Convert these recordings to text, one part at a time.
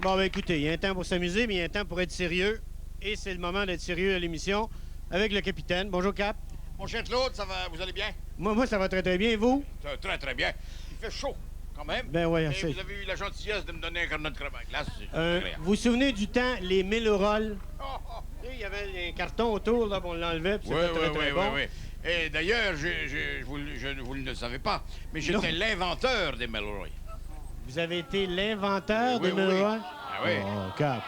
Bon, ben écoutez, il y a un temps pour s'amuser, mais il y a un temps pour être sérieux. Et c'est le moment d'être sérieux à l'émission avec le capitaine. Bonjour, Cap. Mon cher Claude, ça va, vous allez bien? Moi, ça va très, très bien. Et vous? Très, très bien. Il fait chaud, quand même. Ben oui, Mais assez. vous avez eu la gentillesse de me donner un carnet de crème à glace. C'est agréable. Vous vous souvenez du temps, les mille rolls? Oh, oh. Il y avait un carton autour, là, on l'enlevait, puis Oui, c'était très, très bon. oui. Et d'ailleurs, vous ne le savez pas, mais j'étais l'inventeur des Melroy. Vous avez été l'inventeur Oui, des mille oui. rolls? Ah oui. Oh, Cap.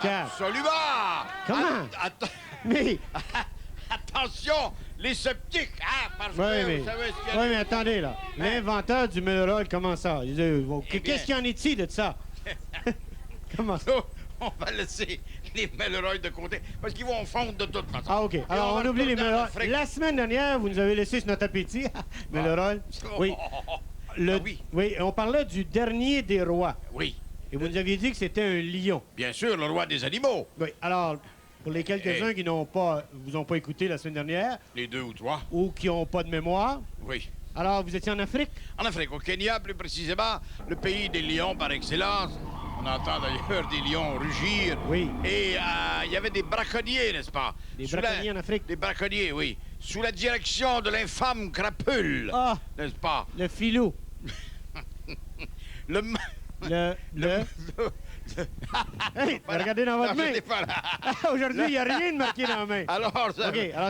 Absolument! Comment? Mais... Attention, les sceptiques, hein, parce que vous savez ce qu'il y a... Oui, mais attendez, là. L'inventeur du mille rolls, comment ça? Qu'est-ce qu'il y en est-il de ça? Comment ça? On va laisser les Melroy de côté, parce qu'ils vont fondre de toute façon. Ah, OK. Alors, on oublie les mille rolls. La semaine dernière, vous nous avez laissé sur notre appétit. Mille rolls. Oui. Oui, on parlait du dernier des rois. Oui. Et vous nous aviez dit que c'était un lion. Bien sûr, le roi des animaux. Oui. Alors, pour les quelques-uns qui vous ont pas écouté la semaine dernière, les 2 ou 3. ou qui n'ont pas de mémoire. Oui. Alors, vous étiez en Afrique? En Afrique, au Kenya, plus précisément, le pays des lions par excellence. On entend d'ailleurs des lions rugir. Oui. Et il y avait des braconniers, n'est-ce pas? Des braconniers en Afrique? Des braconniers, oui. Sous la direction de l'infâme Crapule. Ah! N'est-ce pas? Le filou. Hey, regardez dans votre main. Aujourd'hui, il n'y a rien de marqué dans la main. Alors,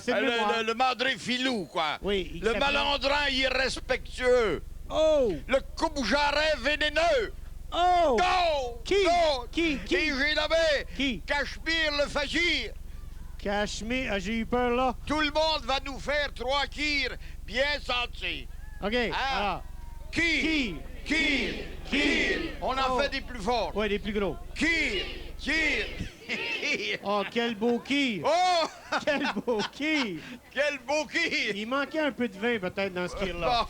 c'est le mandré filou, quoi. Oui. Le malandrin irrespectueux. Oh! Le coupe-jarret vénéneux. Oh! Go! Qui? Go! Qui? Et j'ai nommé Qui? Cachemire le Fagir. Cachemire, j'ai eu peur, là. Tout le monde va nous faire 3 kirs bien sentis. OK, alors... Kir! On en fait des plus forts. Oui, des plus gros. Kir! Oh, quel beau kir! Oh! Quel beau kir! Quel beau kir! Il manquait un peu de vin, peut-être, dans ce kir-là.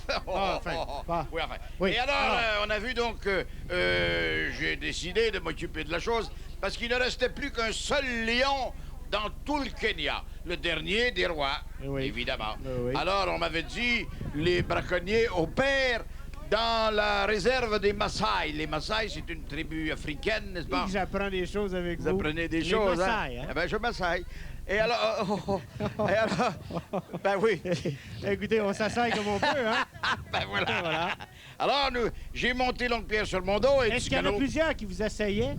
Oui. Et alors, on a vu donc que j'ai décidé de m'occuper de la chose parce qu'il ne restait plus qu'un seul lion dans tout le Kenya, le dernier des rois, évidemment. Oui. Alors, on m'avait dit, les braconniers opèrent dans la réserve des Maasai. Les Maasai, c'est une tribu africaine, n'est-ce pas? J'apprends des choses avec vous. Vous apprenez des choses, Maasai, hein? Eh ben, je m'assaille. Et alors... ben oui. Écoutez, on s'assaille comme on peut, hein? Ben voilà. Alors, j'ai monté l'oncle Pierre sur mon dos et... Est-ce qu'il y en a plusieurs qui vous assayaient?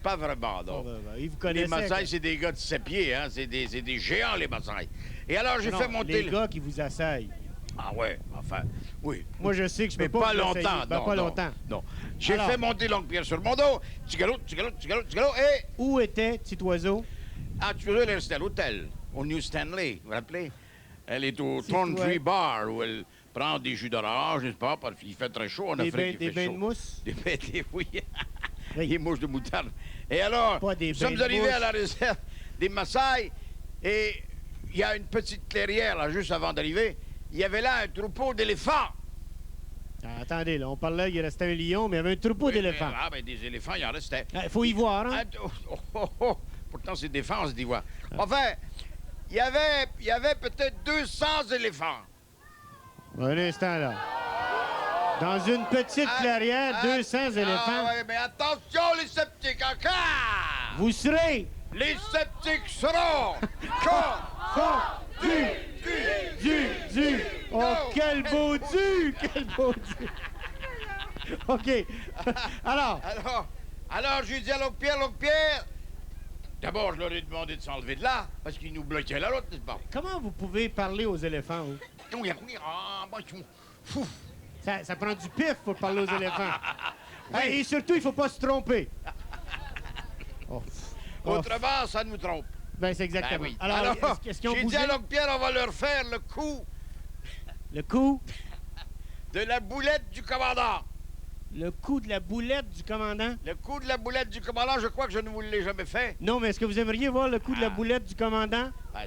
Pas vraiment, non. Ils vous connaissaient. Les Maasai, c'est des gars de 7 pieds, hein? C'est des géants, les Maasai. Et alors, j'ai fait monter... les gars qui vous assaillent. Ah ouais, enfin, oui. Moi, je sais que je peux pas longtemps. Ben, pas longtemps. Non. J'ai fait monter l'oncle Pierre sur mon dos. Petit galop, et... Où était Petit Oiseau? Ah, tu veux, elle restait à l'hôtel, au New Stanley, vous vous rappelez? Elle est au Thorntree Bar, où elle prend des jus d'orange, n'est-ce pas? Parce qu'il fait très chaud en Afrique. Des bains de mousse? Oui. Des mouches de moutarde. Et alors, nous sommes arrivés à la réserve des Maasai, et il y a une petite clairière, là, juste avant d'arriver. Il y avait là un troupeau d'éléphants. Ah, attendez, là, on parlait qu'il restait un lion, mais il y avait un troupeau d'éléphants. Ah, ben des éléphants, il en restait. Il faut y voir, hein? Pourtant, c'est défense d'y voir. Enfin, il y avait peut-être 200 éléphants. Un instant, là. Dans une petite clairière, 200 éléphants. Ah, oui, mais attention, les sceptiques, encore! Vous serez... Les sceptiques seront... Du! Oh, quel beau du! Quel beau du! OK. Alors, j'ai dit à l'oncle Pierre... D'abord, je leur ai demandé de s'enlever de là, parce qu'ils nous bloquaient la route, n'est-ce pas? Comment vous pouvez parler aux éléphants, vous? Ça prend du pif pour parler aux éléphants. Et surtout, il faut pas se tromper. Autrement, ça nous trompe. Ben, c'est exactement. Oui. Alors, est-ce qu'ils ont j'ai bougé? dit à l'oncle Pierre, on va leur faire le coup... Le coup? De la boulette du commandant. Le coup de la boulette du commandant? Le coup de la boulette du commandant, je crois que je ne vous l'ai jamais fait. Non, mais est-ce que vous aimeriez voir le coup de la boulette du commandant? Ben,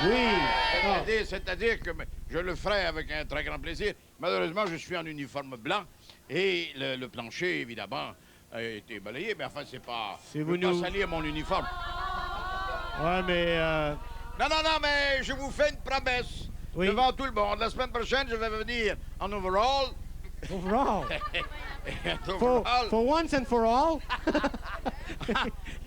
oui. C'est-à-dire que je le ferai avec un très grand plaisir. Malheureusement, je suis en uniforme blanc et le plancher, évidemment, a été balayé. Mais enfin, c'est pas... C'est vous pas salir mon uniforme. Ouais, mais... Non, mais je vous fais une promesse. Oui. Devant tout le monde. La semaine prochaine, je vais venir en overall Overall. Overall, For once and for all.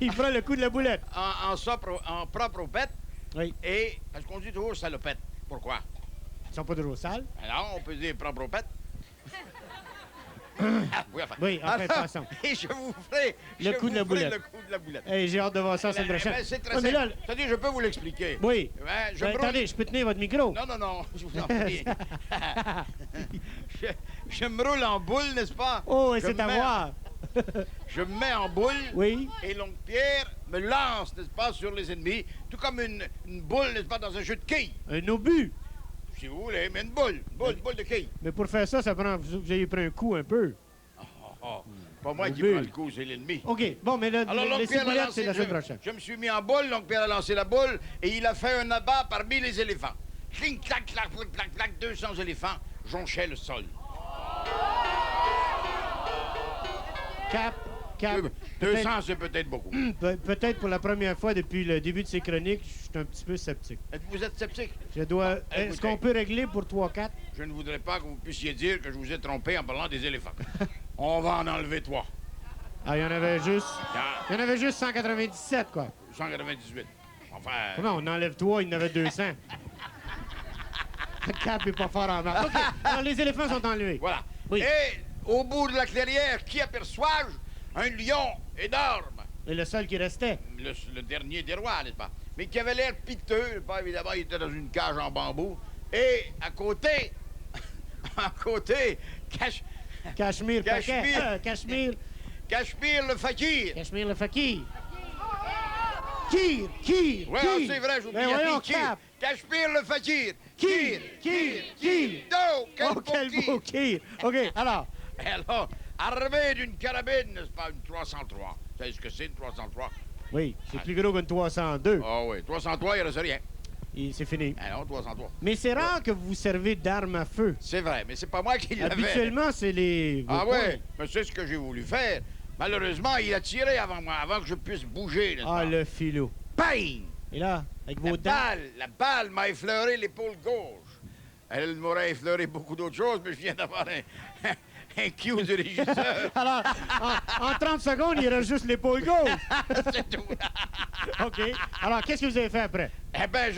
Il fera le coup de la boulette. en propre au pet. Oui. Et, parce qu'on dit toujours salopette. Pourquoi? Ils sont pas toujours sales. Alors, on peut dire propre au pet. Oui, enfin. Oui, en fait, Alors, façon. Et je vous ferai Le coup de la boulette. le coup de la boulette. Hey, j'ai hâte de voir ça la semaine prochaine. Ben, c'est très Ouais, mais simple. là, C'est-à-dire, je peux vous l'expliquer. oui. Ouais, Ben, attendez, je peux tenir votre micro? Non, non, non, je vous en prie. je me roule en boule, n'est-ce pas? Oh, et Je c'est à me mets- voir. Je me mets en boule. Oui. Et l'oncle Pierre me lance, n'est-ce pas, sur les ennemis, tout comme une boule, n'est-ce pas, dans un jeu de quilles. Un obus. Si vous voulez, mais une boule de quilles. Mais pour faire ça, ça prend vous ayez pris un coup un peu. Oh, pas moi qui Obus. prends le coup, c'est l'ennemi. OK. Bon, mais là, Alors, les l'oncle Pierre a ciboulettes, lancé, c'est la semaine prochaine. je me suis mis en boule, l'oncle Pierre a lancé la boule, et il a fait un abat parmi les éléphants. Cling, clac, clac, clac, clac, clac, 200 éléphants jonchaient le sol. Cap. 200, c'est peut-être beaucoup. Peut-être pour la première fois depuis le début de ces chroniques, je suis un petit peu sceptique. Vous êtes sceptique? Je dois. Est-ce écoutez. qu'on peut régler pour 3-4? Je ne voudrais pas que vous puissiez dire que je vous ai trompé en parlant des éléphants. On va en enlever 3. Ah, il y en avait juste. Ah, Il y en avait juste 197, quoi. 198. Enfin, Comment on enlève 3, il y en avait 200. Cap est pas fort en main. OK. Alors, les éléphants sont enlevés. voilà. Oui. Et au bout de la clairière, qui aperçois-je? Un lion énorme. Et le seul qui restait. Le dernier des rois, n'est-ce pas? Mais qui avait l'air piteux, n'est-ce pas? Évidemment, il était dans une cage en bambou. Et à côté, Cachemire. Cachemire. Cachemire. Cachemire le fakir. Cachemire le fakir. Kir. Oui, Kir. c'est vrai, j'oublie. Ben voyons, Kir. Cap. Cachemire le fakir. Kir. Oh, quel Oh, quel beau Kir. OK, alors. Et alors, armé d'une carabine, n'est-ce pas, une 303. Vous savez ce que c'est, une 303? Oui, c'est plus gros qu'une 302. Ah oui, 303, il ne reste rien. Et c'est fini. Ah non, 303. Mais c'est rare que vous vous servez d'armes à feu. C'est vrai, mais c'est pas moi qui l'avais. Habituellement, c'est les... vos Ah poings. ouais, mais c'est ce que j'ai voulu faire. Malheureusement, il a tiré avant moi, avant que je puisse bouger, n'est-ce Ah, pas? le filou. Bang! Et là, avec vos dents... La balle m'a effleuré l'épaule gauche. Elle m'aurait effleuré beaucoup d'autres choses, mais je viens d'avoir un cue du régisseur. Alors, en 30 secondes, il reste juste l'épaule gauche. C'est tout. OK. Alors, qu'est-ce que vous avez fait après? Eh bien,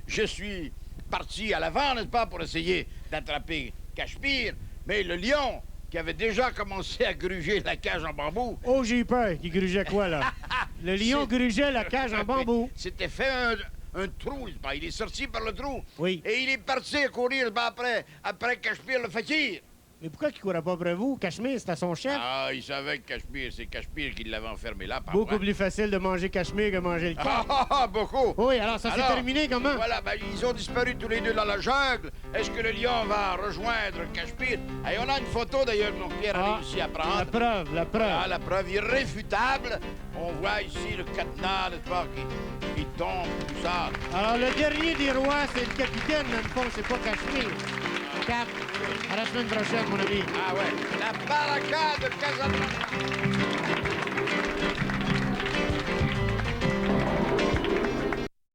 je suis parti à l'avant, n'est-ce pas, pour essayer d'attraper Cachemire, mais le lion, qui avait déjà commencé à gruger la cage en bambou... Oh, j'ai eu peur. Il grugeait quoi, là? Le lion grugeait la cage en bambou. S'était fait un trou, n'est-ce pas? Il est sorti par le trou. Oui. Et il est parti à courir, n'est-ce pas, après Cachemire le fakir. Mais pourquoi il courait pas après vous? Cachemire, c'était son chef. Ah, il savait que Cachemire, c'est Cachemire qui l'avait enfermé là. Par Beaucoup moi. plus facile de manger Cachemire que manger le Ah, corps. beaucoup. Oui, alors ça s'est terminé comment? Voilà, ben, ils ont disparu tous les deux dans la jungle. Est-ce que le lion va rejoindre Cachemire? Et on a une photo d'ailleurs que mon Pierre a réussi à prendre. La preuve. Ah, la preuve irréfutable. On voit ici le cadenas, n'est-ce pas, qui tombe, tout ça. Alors, le dernier des rois, c'est le capitaine, dans le fond, c'est pas Cachemire. Cap, à la semaine prochaine, mon ami. Ah ouais, la baraka de Casablanca.